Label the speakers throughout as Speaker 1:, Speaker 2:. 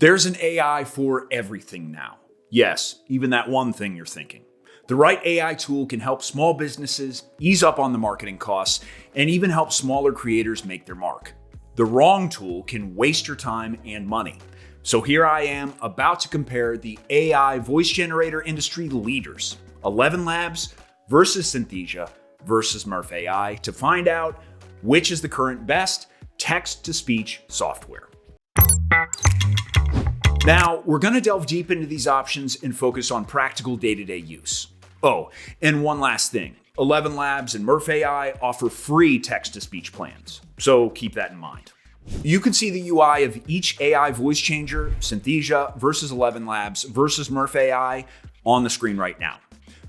Speaker 1: There's an AI for everything now. Yes, even that one thing you're thinking. The right AI tool can help small businesses ease up on the marketing costs and even help smaller creators make their mark. The wrong tool can waste your time and money. So here I am about to compare the AI voice generator industry leaders, ElevenLabs versus Synthesia versus Murf AI, to find out which is the current best text-to-speech software. Now, we're going to delve deep into these options and focus on practical day-to-day use. Oh, and one last thing. ElevenLabs and Murf AI offer free text-to-speech plans, so keep that in mind. You can see the UI of each AI voice changer, Synthesia versus ElevenLabs versus Murf AI, on the screen right now.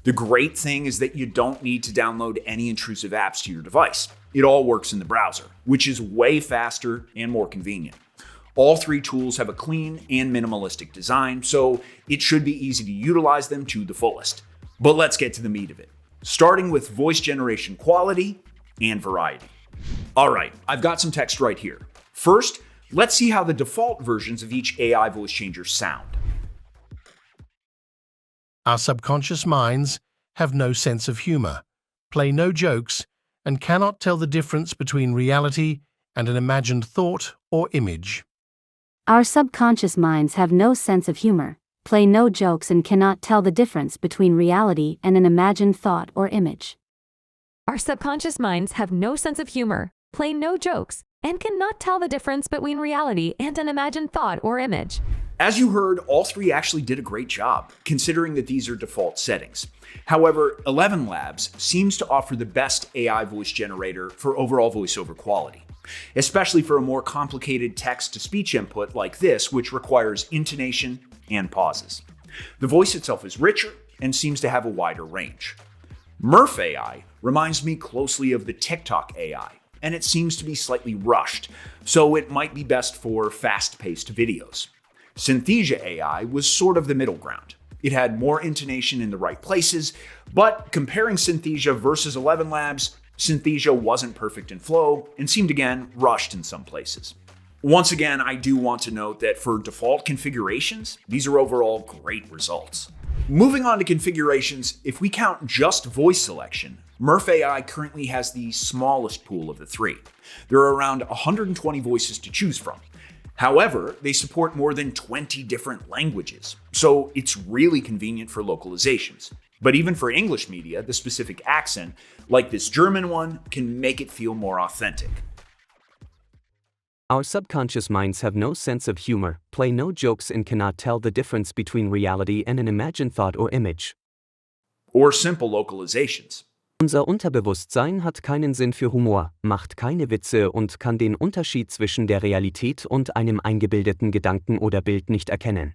Speaker 1: The great thing is that you don't need to download any intrusive apps to your device. It all works in the browser, which is way faster and more convenient. All three tools have a clean and minimalistic design, so it should be easy to utilize them to the fullest. But let's get to the meat of it, starting with voice generation quality and variety. All right, I've got some text right here. First, let's see how the default versions of each AI voice changer sound.
Speaker 2: Our subconscious minds have no sense of humor, play no jokes, and cannot tell the difference between reality and an imagined thought or image.
Speaker 3: Our subconscious minds have no sense of humor, play no jokes, and cannot tell the difference between reality and an imagined thought or image.
Speaker 4: Our subconscious minds have no sense of humor, play no jokes, and cannot tell the difference between reality and an imagined thought or image.
Speaker 1: As you heard, all three actually did a great job, considering that these are default settings. However, ElevenLabs seems to offer the best AI voice generator for overall voiceover quality, especially for a more complicated text-to-speech input like this, which requires intonation and pauses. The voice itself is richer and seems to have a wider range. Murf AI reminds me closely of the TikTok AI, and it seems to be slightly rushed, so it might be best for fast-paced videos. Synthesia AI was sort of the middle ground. It had more intonation in the right places, but comparing Synthesia versus ElevenLabs, Synthesia wasn't perfect in flow and seemed again rushed in some places. Once again, I do want to note that for default configurations, these are overall great results. Moving on to configurations, if we count just voice selection, Murf AI currently has the smallest pool of the three. There are around 120 voices to choose from. However, they support more than 20 different languages, so it's really convenient for localizations. But even for English media, the specific accent, like this German one, can make it feel more authentic.
Speaker 5: Our subconscious minds have no sense of humor, play no jokes, and cannot tell the difference between reality and an imagined thought or image.
Speaker 1: Or simple localizations.
Speaker 5: Unser Unterbewusstsein hat keinen Sinn für Humor, macht keine Witze und kann den Unterschied zwischen der Realität und einem eingebildeten Gedanken oder Bild nicht erkennen.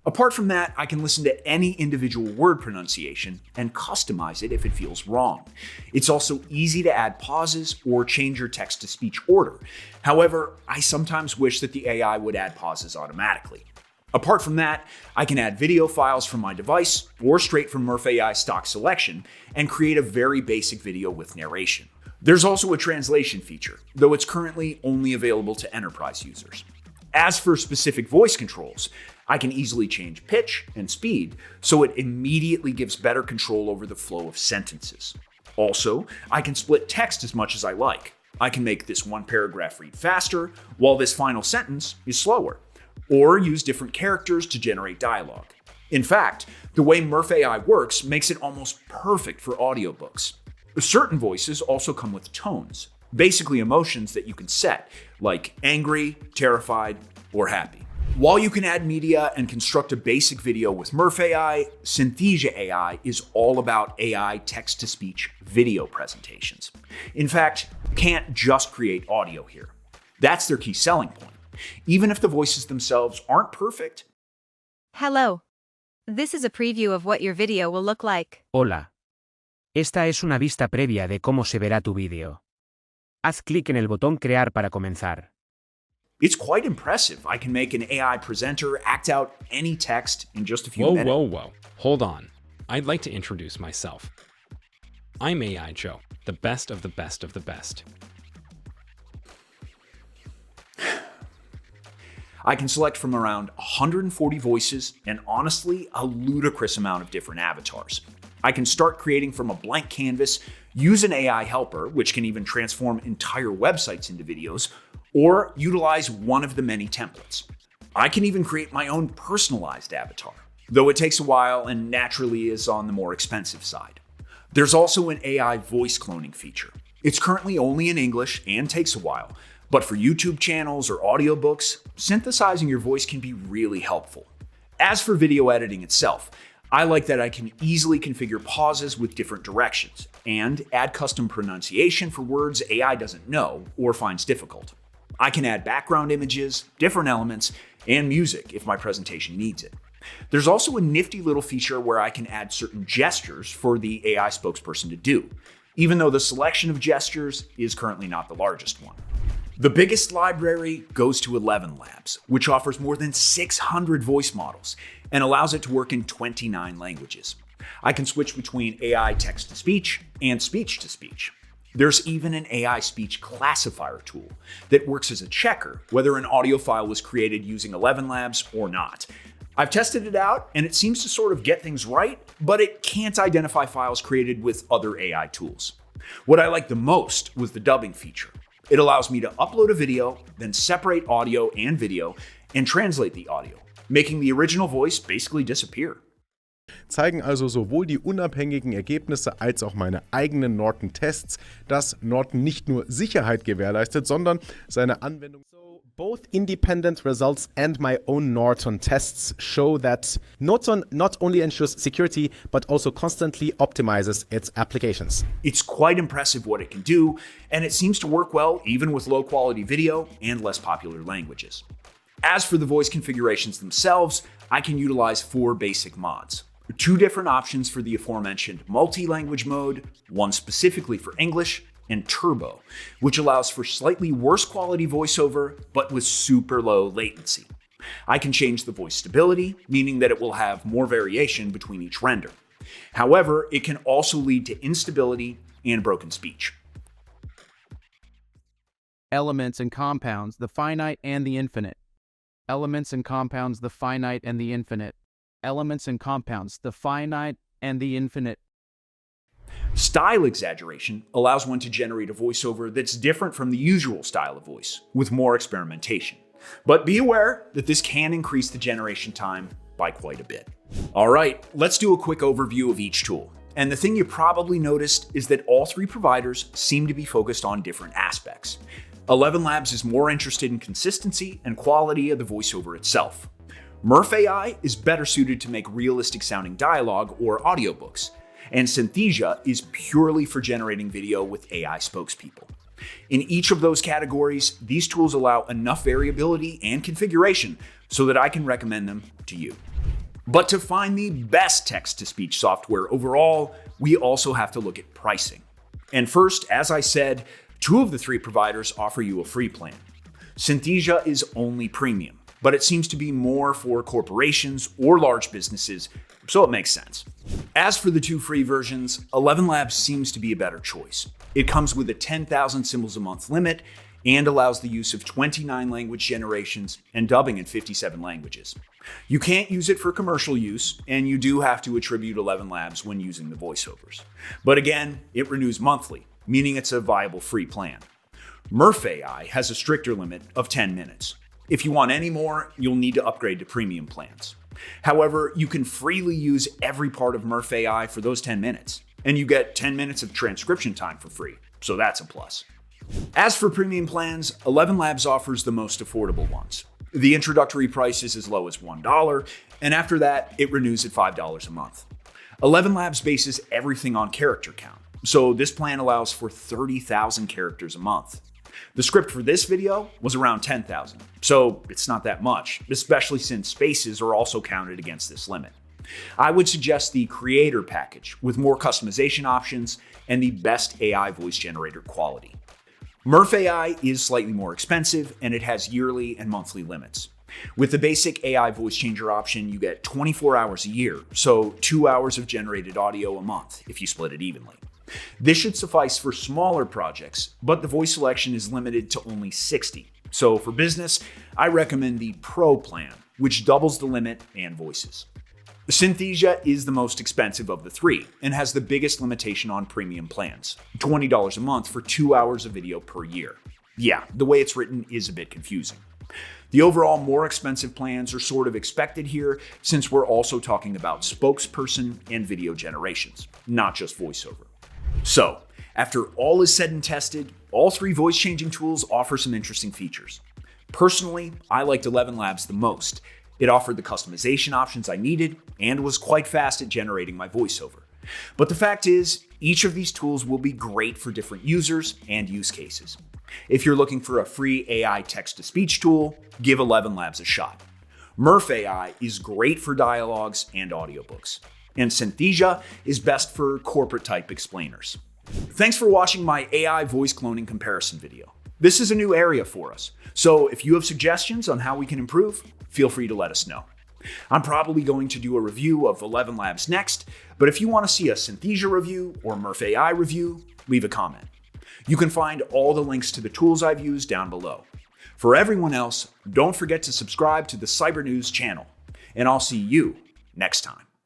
Speaker 1: Apart from that, I can listen to any individual word pronunciation and customize it if it feels wrong. It's also easy to add pauses or change your text-to-speech order. However, I sometimes wish that the AI would add pauses automatically. Apart from that, I can add video files from my device or straight from Murf AI stock selection and create a very basic video with narration. There's also a translation feature, though it's currently only available to enterprise users. As for specific voice controls, I can easily change pitch and speed, so it immediately gives better control over the flow of sentences. Also, I can split text as much as I like. I can make this one paragraph read faster, while this final sentence is slower, or use different characters to generate dialogue. In fact, the way Murf AI works makes it almost perfect for audiobooks. Certain voices also come with tones, basically emotions that you can set, like angry, terrified, or happy. While you can add media and construct a basic video with Murf AI, Synthesia AI is all about AI text-to-speech video presentations. In fact, you can't just create audio here. That's their key selling point. Even if the voices themselves aren't perfect.
Speaker 6: Hello. This is a preview of what your video will look like.
Speaker 7: Hola. Esta es una vista previa de cómo se verá tu vídeo. Haz clic en el botón Crear para comenzar.
Speaker 1: It's quite impressive. I can make an AI presenter act out any text in just a few minutes.
Speaker 8: Whoa. Hold on. I'd like to introduce myself. I'm AI Joe, the best of the best of the best.
Speaker 1: I can select from around 140 voices and honestly, a ludicrous amount of different avatars. I can start creating from a blank canvas, use an AI helper, which can even transform entire websites into videos, or utilize one of the many templates. I can even create my own personalized avatar, though it takes a while and naturally is on the more expensive side. There's also an AI voice cloning feature. It's currently only in English and takes a while, but for YouTube channels or audiobooks, synthesizing your voice can be really helpful. As for video editing itself, I like that I can easily configure pauses with different directions and add custom pronunciation for words AI doesn't know or finds difficult. I can add background images, different elements, and music if my presentation needs it. There's also a nifty little feature where I can add certain gestures for the AI spokesperson to do, even though the selection of gestures is currently not the largest one. The biggest library goes to ElevenLabs, which offers more than 600 voice models and allows it to work in 29 languages. I can switch between AI text-to-speech and speech-to-speech. There's even an AI speech classifier tool that works as a checker whether an audio file was created using ElevenLabs or not. I've tested it out and it seems to sort of get things right, but it can't identify files created with other AI tools. What I liked the most was the dubbing feature. It allows me to upload a video, then separate audio and video, and translate the audio, making the original voice basically disappear.
Speaker 9: Zeigen also sowohl die unabhängigen Ergebnisse als auch meine eigenen Norton-Tests, dass Norton nicht nur Sicherheit gewährleistet, sondern seine Anwendung. So both independent results and my own Norton tests show that Norton not only ensures security, but also constantly optimizes its applications.
Speaker 1: It's quite impressive what it can do, and it seems to work well even with low-quality video and less popular languages. As for the voice configurations themselves, I can utilize 4 basic mods. 2 different options for the aforementioned multi-language mode, one specifically for English, and Turbo, which allows for slightly worse quality voiceover, but with super low latency. I can change the voice stability, meaning that it will have more variation between each render. However, it can also lead to instability and broken speech.
Speaker 10: Elements and compounds, the finite and the infinite. Elements and compounds, the finite and the infinite. Elements and compounds, the finite and the infinite.
Speaker 1: Style exaggeration allows one to generate a voiceover that's different from the usual style of voice, with more experimentation. But be aware that this can increase the generation time by quite a bit. All right, let's do a quick overview of each tool. And the thing you probably noticed is that all 3 providers seem to be focused on different aspects. ElevenLabs is more interested in consistency and quality of the voiceover itself. Murf AI is better suited to make realistic sounding dialogue or audiobooks, and Synthesia is purely for generating video with AI spokespeople. In each of those categories, these tools allow enough variability and configuration so that I can recommend them to you. But to find the best text-to-speech software overall, we also have to look at pricing. And first, as I said, 2 of the 3 providers offer you a free plan. Synthesia is only premium, but it seems to be more for corporations or large businesses, so it makes sense. As for the 2 free versions, ElevenLabs seems to be a better choice. It comes with a 10,000 symbols a month limit and allows the use of 29 language generations and dubbing in 57 languages. You can't use it for commercial use, and you do have to attribute ElevenLabs when using the voiceovers. But again, it renews monthly, meaning it's a viable free plan. Murf AI has a stricter limit of 10 minutes. If you want any more, you'll need to upgrade to premium plans. However, you can freely use every part of Murf AI for those 10 minutes, and you get 10 minutes of transcription time for free, so that's a plus. As for premium plans, ElevenLabs offers the most affordable ones. The introductory price is as low as $1, and after that, it renews at $5 a month. ElevenLabs bases everything on character count, so this plan allows for 30,000 characters a month. The script for this video was around 10,000, so it's not that much, especially since spaces are also counted against this limit. I would suggest the Creator package with more customization options and the best AI voice generator quality. Murf AI is slightly more expensive, and it has yearly and monthly limits. With the basic AI voice changer option, you get 24 hours a year, so 2 hours of generated audio a month if you split it evenly. This should suffice for smaller projects, but the voice selection is limited to only 60, So for business, I recommend the Pro plan, which doubles the limit and voices. Synthesia is the most expensive of the three and has the biggest limitation on premium plans, $20 a month for 2 hours of video per year. Yeah, the way it's written is a bit confusing. The overall more expensive plans are sort of expected here since we're also talking about spokesperson and video generations, not just voiceover. So, after all is said and tested, all three voice-changing tools offer some interesting features. Personally, I liked ElevenLabs the most. It offered the customization options I needed and was quite fast at generating my voiceover. But the fact is, each of these tools will be great for different users and use cases. If you're looking for a free AI text-to-speech tool, give ElevenLabs a shot. Murf AI is great for dialogues and audiobooks. And Synthesia is best for corporate-type explainers. Thanks for watching my AI voice cloning comparison video. This is a new area for us, so if you have suggestions on how we can improve, feel free to let us know. I'm probably going to do a review of ElevenLabs next, but if you want to see a Synthesia review or Murf AI review, leave a comment. You can find all the links to the tools I've used down below. For everyone else, don't forget to subscribe to the Cybernews channel, and I'll see you next time.